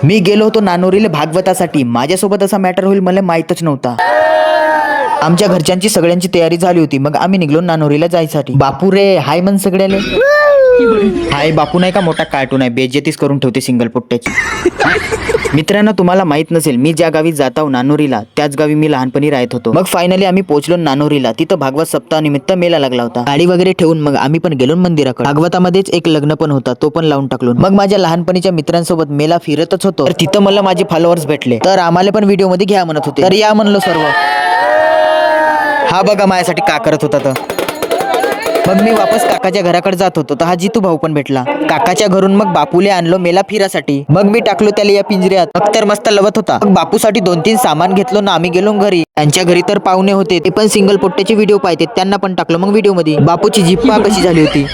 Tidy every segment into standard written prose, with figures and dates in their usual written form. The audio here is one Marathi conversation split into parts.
मी गेलो होतो नानोरीला भागवतासाठी. माझ्यासोबत असा मॅटर होईल मला माहीतच नव्हता. आमच्या घरच्यांची सगळ्यांची तयारी झाली होती. मग आम्ही निघलो नानोरीला जायसाठी. बापू रे हाय मन सगळ्याले. हाय बापू नाही का मोठा कार्टून आहे, बेइज्जतीच करून ठेवते सिंगल पोट्ट्याची. मित्रांनो तुम्हाला माहित नसेल, मी ज्या गावी जातो नानोरीला त्याच गावी मी लहानपणी राहत होतो. मग फायनली आम्ही पोहोचलो नानोरीला. तिथं भागवत सप्ताह निमित्त मेला लागला होता. गाडी वगैरे ठेवून मग आम्ही पण गेलो मंदिराकडे. भागवतामध्येच एक लग्न पण होता, तो पण लावून टाकलो. मग माझ्या लहानपणीच्या मित्रांसोबत मेला फिरतच होतो, तर तिथं मला माझे फॉलोअर्स भेटले. तर आम्हाला पण व्हिडिओ मध्ये घ्या म्हणत होते. तर या म्हणलो सर्व. हा बघा माझ्यासाठी का करत होता तर. मग मी वापस काकाच्या घराकडे जात होतो, तर हा जितू भाऊ पण भेटला. काकाच्या घरून मग बापूले आणलो मेला फिरासाठी. मग मी टाकलो त्याला या पिंजऱ्यात. अख्तर मस्त लवत होता. मग बापूसाठी 2-3 सामान घेतलो ना आम्ही गेलो घरी. त्यांच्या घरी तर पाहुणे होते, ते पण सिंगल पोट्ट्याचे व्हिडिओ पाहते, त्यांना पण टाकलो मग व्हिडिओ मध्ये. बापूची जीभ पहा कशी झाली होती.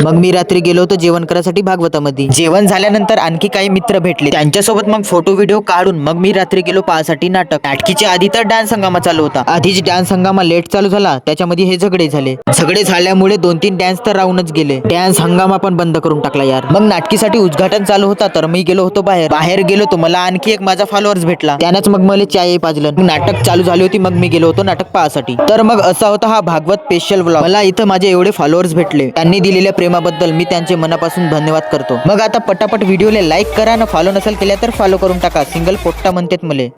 मग मी रात्री गेलो होतो जेवण करायसाठी भागवतामध्ये. जेवण झाल्यानंतर आणखी काही मित्र भेटले, त्यांच्यासोबत मग फोटो व्हिडिओ काढून मग मी रात्री गेलो पाहासाठी नाटक. नाटकीच्या आधी तर डान्स हंगामा चालू होता. आधीच डान्स हंगामा लेट चालू झाला, त्याच्यामध्ये हे झगडे झाल्यामुळे 2-3 डान्स तर राहूनच गेले. डान्स हंगामा पण बंद करून टाकला यार. मग नाटकीसाठी उद्घाटन चालू होता, तर मी गेलो होतो बाहेर गेलो तो मला आणखी एक माझा फॉलोअर्स भेटला. त्यानंच मग मला चाय पाजलं. नाटक चालू झाली होती, मग मी गेलो होतो नाटक पाहासाठी. तर मग असा होता हा भागवत स्पेशल व्लॉग. मला इथं माझे एवढे फॉलोअर्स भेटले, त्यांनी दिलेल्या प्रेमाबद्दल मी त्यांचे मनापासून धन्यवाद करतो. मग आता पटापट व्हिडिओला लाईक करा ना, फॉलो नसेल केल्या तर फॉलो करून टाका. सिंगल पोट्टा म्हणतात मले.